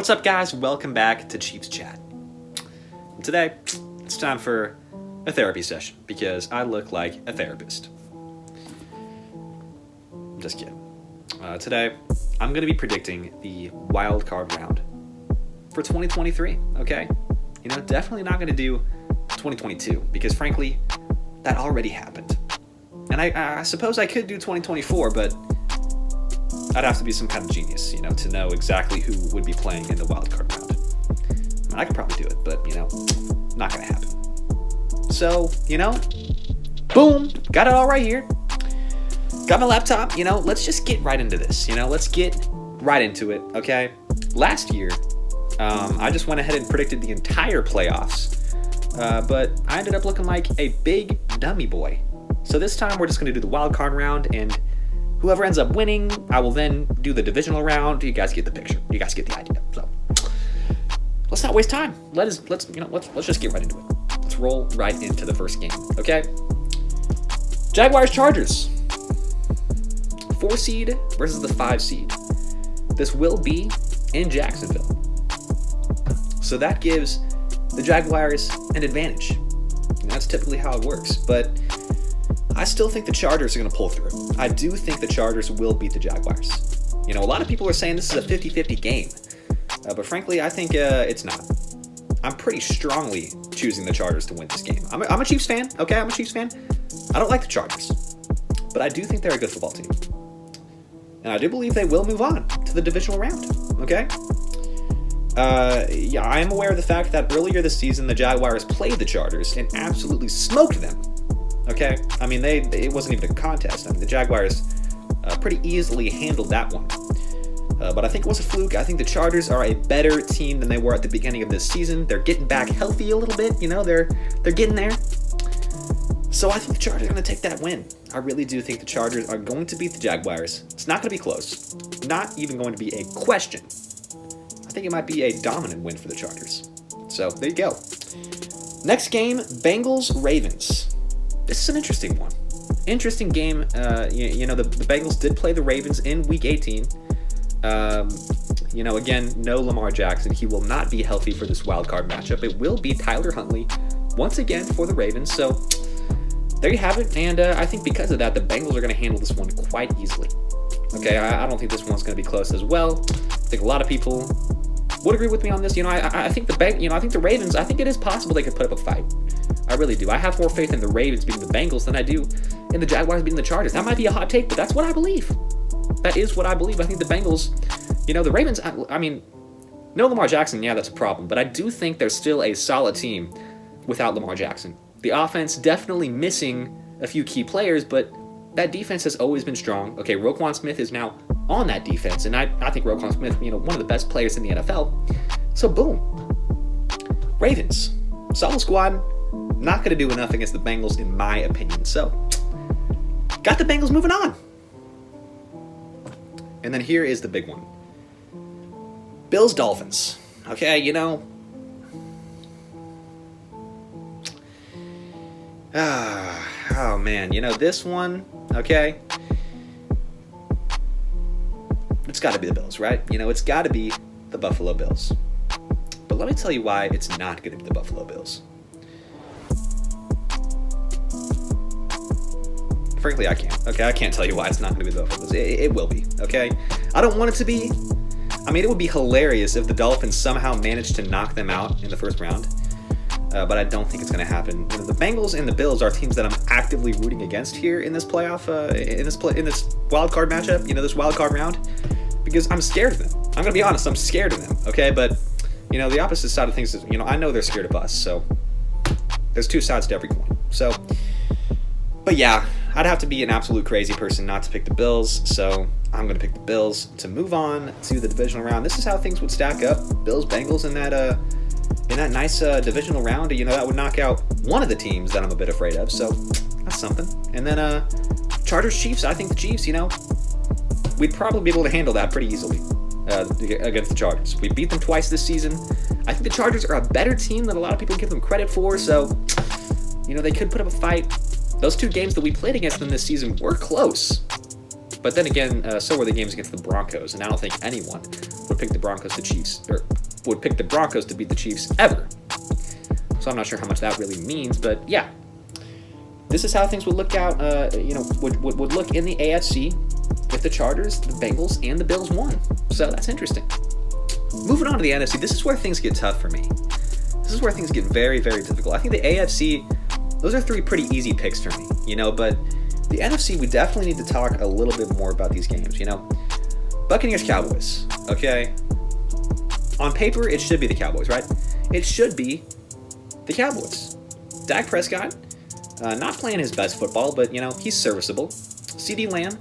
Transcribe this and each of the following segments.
What's up, guys? Welcome back to Chiefs Chat. And today, it's time for a therapy session because I look like a therapist. I'm just kidding. Today, I'm going to be predicting the Wildcard round for 2023, okay? Definitely not going to do 2022 because, frankly, that already happened. And I suppose I could do 2024, but I'd have to be some kind of genius, to know exactly who would be playing in the wildcard round. I could probably do it, but, not gonna happen. So, boom, got it all right here. Got my laptop, let's just get right into this, let's get right into it, okay? Last year, I just went ahead and predicted the entire playoffs, but I ended up looking like a big dummy boy. So this time, we're just gonna do the wildcard round, and whoever ends up winning, I will then do the divisional round. You guys get the picture. You guys get the idea. So let's not waste time. Let's just get right into it. Let's roll right into the first game. Okay. Jaguars Chargers. 4 seed versus the 5 seed. This will be in Jacksonville. So that gives the Jaguars an advantage. And that's typically how it works. But I still think the Chargers are going to pull through. I do think the Chargers will beat the Jaguars. A lot of people are saying this is a 50-50 game. But frankly, I think it's not. I'm pretty strongly choosing the Chargers to win this game. I'm a Chiefs fan, okay? I'm a Chiefs fan. I don't like the Chargers. But I do think they're a good football team. And I do believe they will move on to the divisional round, okay? I am aware of the fact that earlier this season, the Jaguars played the Chargers and absolutely smoked them. Okay, I mean, it wasn't even a contest. I mean, the Jaguars pretty easily handled that one. But I think it was a fluke. I think the Chargers are a better team than they were at the beginning of this season. They're getting back healthy a little bit. They're getting there. So I think the Chargers are going to take that win. I really do think the Chargers are going to beat the Jaguars. It's not going to be close. Not even going to be a question. I think it might be a dominant win for the Chargers. So there you go. Next game, Bengals-Ravens. This is an interesting one. Interesting game. The Bengals did play the Ravens in Week 18. Again, no Lamar Jackson. He will not be healthy for this wildcard matchup. It will be Tyler Huntley once again for the Ravens. So there you have it. And I think because of that, the Bengals are going to handle this one quite easily. Okay, I don't think this one's going to be close as well. I think a lot of people would agree with me on this. I think I think the Ravens. I think it is possible they could put up a fight. I really do. I have more faith in the Ravens beating the Bengals than I do in the Jaguars beating the Chargers. That might be a hot take, but that's what I believe. That is what I believe. I think the Bengals, the Ravens, I mean, no Lamar Jackson, yeah, that's a problem. But I do think they're still a solid team without Lamar Jackson. The offense definitely missing a few key players, but that defense has always been strong. Okay, Roquan Smith is now on that defense, and I think Roquan Smith, one of the best players in the NFL. So, boom. Ravens, solid squad. Not going to do enough against the Bengals, in my opinion. So, got the Bengals moving on. And then here is the big one. Bills-Dolphins. Okay, oh, man. This one, okay, it's got to be the Bills, right? It's got to be the Buffalo Bills. But let me tell you why it's not going to be the Buffalo Bills. Frankly, I can't. Okay, I can't tell you why it's not going to be the Buffalo Bills. It will be, okay? I don't want it to be. I mean, it would be hilarious if the Dolphins somehow managed to knock them out in the first round. But I don't think it's going to happen. The Bengals and the Bills are teams that I'm actively rooting against here in this playoff, in this wild card matchup, this wild card round, because I'm scared of them. I'm going to be honest, I'm scared of them, okay? But, the opposite side of things is, I know they're scared of us, so there's two sides to every coin. So, but yeah, I'd have to be an absolute crazy person not to pick the Bills, so I'm going to pick the Bills to move on to the divisional round. This is how things would stack up. Bills, Bengals in that nice divisional round. That would knock out one of the teams that I'm a bit afraid of, so that's something. And then Chargers, Chiefs. I think the Chiefs, we'd probably be able to handle that pretty easily against the Chargers. We beat them twice this season. I think the Chargers are a better team than a lot of people give them credit for, so, they could put up a fight. Those 2 games that we played against them this season were close. But then again, so were the games against the Broncos, and I don't think anyone would pick the Broncos to Chiefs, or would pick the Broncos to beat the Chiefs ever. So I'm not sure how much that really means, but yeah. This is how things would look out, would look in the AFC if the Chargers, the Bengals, and the Bills won. So that's interesting. Moving on to the NFC, this is where things get tough for me. This is where things get very, very difficult. I think the AFC, those are three pretty easy picks for me, but the NFC, we definitely need to talk a little bit more about these games, Buccaneers, Cowboys, okay? On paper, it should be the Cowboys, right? It should be the Cowboys. Dak Prescott, not playing his best football, but, he's serviceable. CeeDee Lamb,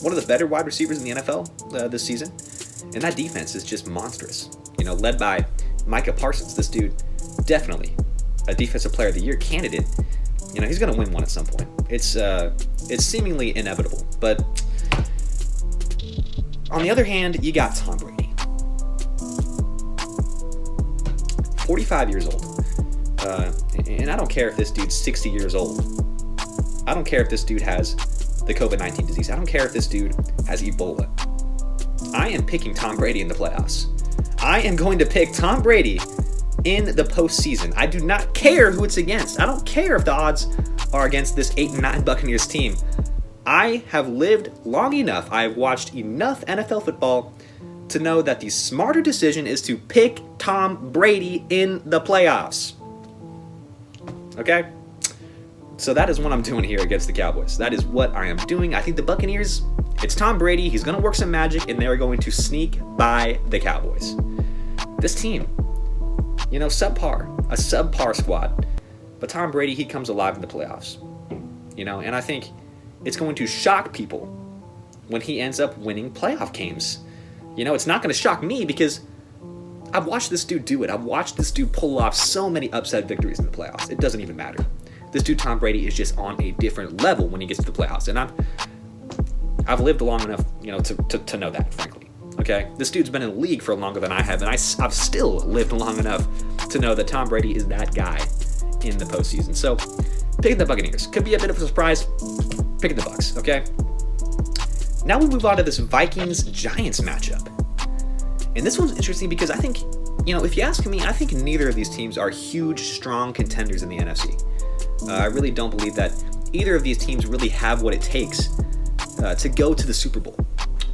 one of the better wide receivers in the NFL this season. And that defense is just monstrous, led by Micah Parsons. This dude, definitely a Defensive Player of the Year candidate. He's going to win one at some point. It's seemingly inevitable. But on the other hand, you got Tom Brady. 45 years old. And I don't care if this dude's 60 years old. I don't care if this dude has the COVID-19 disease. I don't care if this dude has Ebola. I am picking Tom Brady in the playoffs. I am going to pick Tom Brady in the postseason. I do not care who it's against. I don't care if the odds are against this 8-9 Buccaneers team. I have lived long enough. I have watched enough NFL football to know that the smarter decision is to pick Tom Brady in the playoffs. Okay? So that is what I'm doing here against the Cowboys. That is what I am doing. I think the Buccaneers, it's Tom Brady. He's going to work some magic, and they're going to sneak by the Cowboys. This team, subpar. A subpar squad. But Tom Brady, he comes alive in the playoffs. And I think it's going to shock people when he ends up winning playoff games. It's not going to shock me because I've watched this dude do it. I've watched this dude pull off so many upset victories in the playoffs. It doesn't even matter. This dude, Tom Brady, is just on a different level when he gets to the playoffs. And I've lived long enough, to know that, frankly. Okay? This dude's been in the league for longer than I have, and I've still lived long enough to know that Tom Brady is that guy in the postseason. So, picking the Buccaneers. Could be a bit of a surprise. Picking the Bucs, okay? Now we move on to this Vikings-Giants matchup. And this one's interesting because I think, if you ask me, I think neither of these teams are huge, strong contenders in the NFC. I really don't believe that either of these teams really have what it takes to go to the Super Bowl.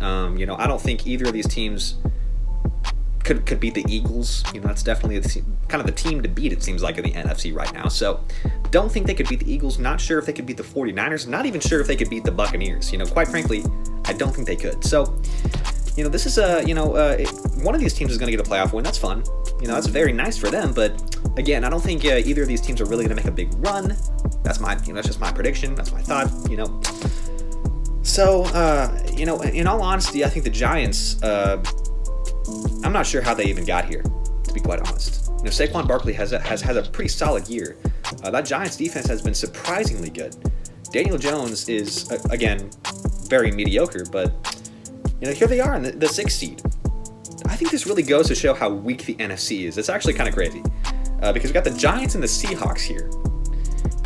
I don't think either of these teams could beat the Eagles. That's definitely kind of the team to beat, it seems like, in the NFC right now. So, don't think they could beat the Eagles. Not sure if they could beat the 49ers. Not even sure if they could beat the Buccaneers. Quite frankly, I don't think they could. So, this is one of these teams is going to get a playoff win. That's fun. That's very nice for them. But again, I don't think either of these teams are really going to make a big run. That's my, that's just my prediction. That's my thought. So, in all honesty, I think the Giants. I'm not sure how they even got here, to be quite honest. Saquon Barkley has had a pretty solid year. That Giants defense has been surprisingly good. Daniel Jones is again very mediocre, but here they are in the 6th seed. I think this really goes to show how weak the NFC is. It's actually kind of crazy because we got the Giants and the Seahawks here.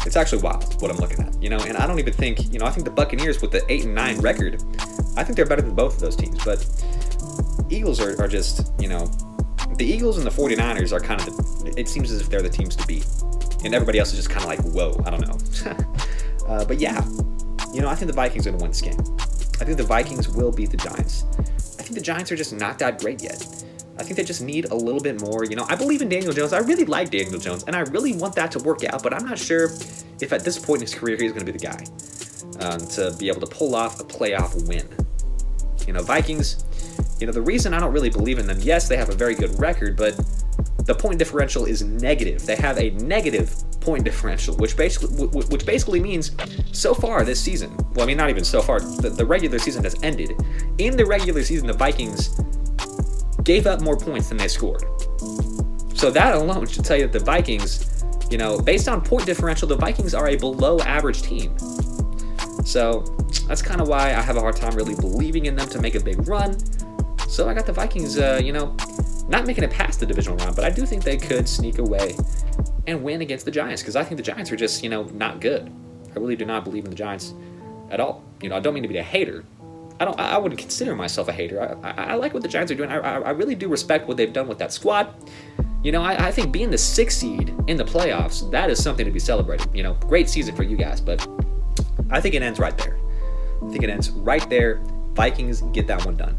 It's actually wild what I'm looking at, and I don't even think, I think the Buccaneers with the 8-9 record, I think they're better than both of those teams, but Eagles are just, the Eagles and the 49ers are kind of, it seems as if they're the teams to beat, and everybody else is just kind of like, whoa, I don't know. But yeah, I think the Vikings are going to win this game. I think the Vikings will beat the Giants. I think the Giants are just not that great yet. I think they just need a little bit more. I believe in Daniel Jones. I really like Daniel Jones, and I really want that to work out, but I'm not sure if at this point in his career he's going to be the guy to be able to pull off a playoff win. Vikings, the reason I don't really believe in them, yes, they have a very good record, but the point differential is negative. They have a negative point differential, which basically means so far this season, well, I mean, not even so far, the regular season has ended. In the regular season, the Vikings gave up more points than they scored. So that alone should tell you that the Vikings, based on point differential, the Vikings are a below average team. So that's kind of why I have a hard time really believing in them to make a big run. So I got the Vikings, not making it past the divisional round, but I do think they could sneak away and win against the Giants because I think the Giants are just, not good. I really do not believe in the Giants at all. I don't mean to be a hater. I wouldn't consider myself a hater. I like what the Giants are doing. I really do respect what they've done with that squad. I think being the 6th seed in the playoffs, that is something to be celebrated. Great season for you guys, but I think it ends right there. Vikings get that one done.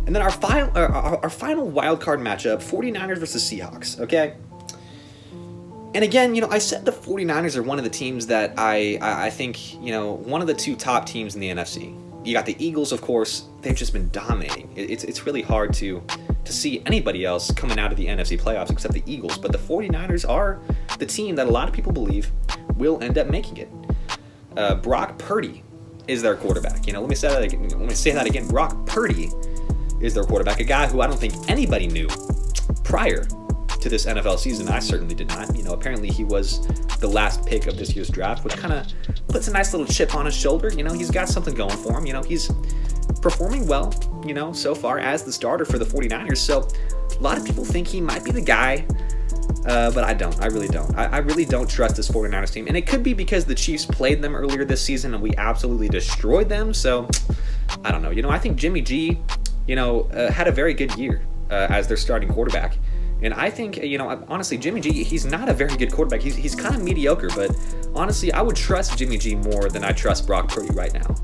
And then our final wild card matchup, 49ers versus Seahawks, okay? And again, I said the 49ers are one of the teams that I think, one of the 2 top teams in the NFC. You got the Eagles, of course. They've just been dominating. It's really hard to see anybody else coming out of the NFC playoffs except the Eagles. But the 49ers are the team that a lot of people believe will end up making it. Brock Purdy is their quarterback. Let me say that again. Brock Purdy is their quarterback, a guy who I don't think anybody knew prior to this NFL season. I certainly did not. Apparently he was the last pick of this year's draft, which kind of puts a nice little chip on his shoulder. He's got something going for him. He's performing well, so far as the starter for the 49ers. So a lot of people think he might be the guy, but I don't. I really don't. I really don't trust this 49ers team. And it could be because the Chiefs played them earlier this season and we absolutely destroyed them. So I don't know. I think Jimmy G, had a very good year as their starting quarterback. And I think, honestly, Jimmy G, he's not a very good quarterback. He's kind of mediocre, but honestly, I would trust Jimmy G more than I trust Brock Purdy right now.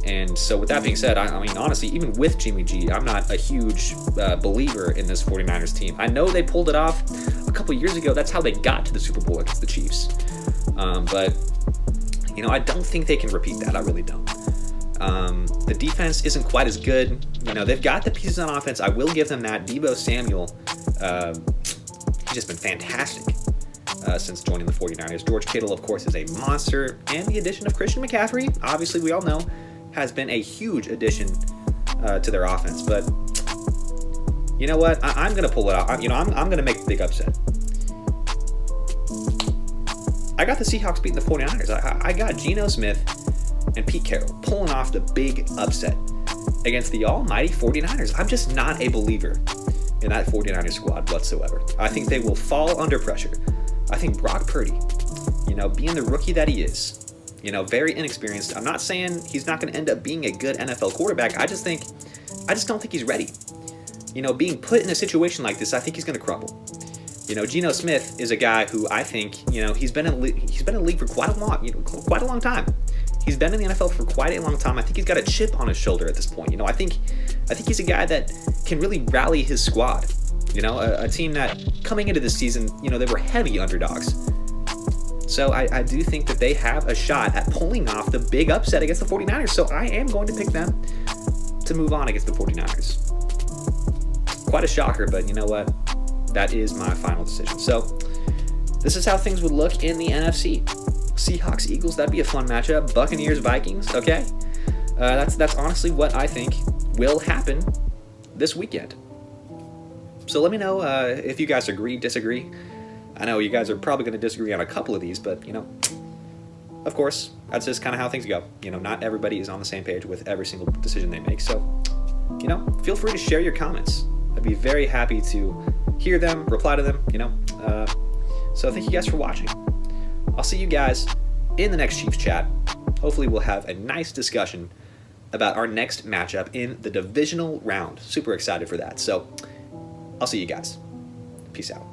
And so with that being said, I mean, honestly, even with Jimmy G, I'm not a huge believer in this 49ers team. I know they pulled it off a couple years ago. That's how they got to the Super Bowl against the Chiefs. But, I don't think they can repeat that. I really don't. The defense isn't quite as good. They've got the pieces on offense. I will give them that. Deebo Samuel, he's just been fantastic since joining the 49ers. George Kittle, of course, is a monster. And the addition of Christian McCaffrey, obviously we all know, has been a huge addition to their offense. But you know what? I'm going to pull it out. I'm going to make the big upset. I got the Seahawks beating the 49ers. I got Geno Smith and Pete Carroll pulling off the big upset against the almighty 49ers. I'm just not a believer in that 49ers squad whatsoever. I think they will fall under pressure. I think Brock Purdy, being the rookie that he is, very inexperienced. I'm not saying he's not going to end up being a good NFL quarterback. I just don't think he's ready. Being put in a situation like this, I think he's going to crumble. Geno Smith is a guy who I think, he's been in the league for quite a long time. He's been in the NFL for quite a long time. I think he's got a chip on his shoulder at this point. I think he's a guy that can really rally his squad. A team that coming into this season, they were heavy underdogs. So I do think that they have a shot at pulling off the big upset against the 49ers. So I am going to pick them to move on against the 49ers. Quite a shocker, but you know what? That is my final decision. So this is how things would look in the NFC. Seahawks, Eagles, that'd be a fun matchup. Buccaneers, Vikings, okay. That's honestly what I think will happen this weekend. So let me know if you guys agree, disagree. I know you guys are probably going to disagree on a couple of these, but, of course, that's just kind of how things go. Not everybody is on the same page with every single decision they make. So, feel free to share your comments. I'd be very happy to hear them, reply to them, So thank you guys for watching. I'll see you guys in the next Chiefs chat. Hopefully we'll have a nice discussion about our next matchup in the divisional round. Super excited for that. So I'll see you guys. Peace out.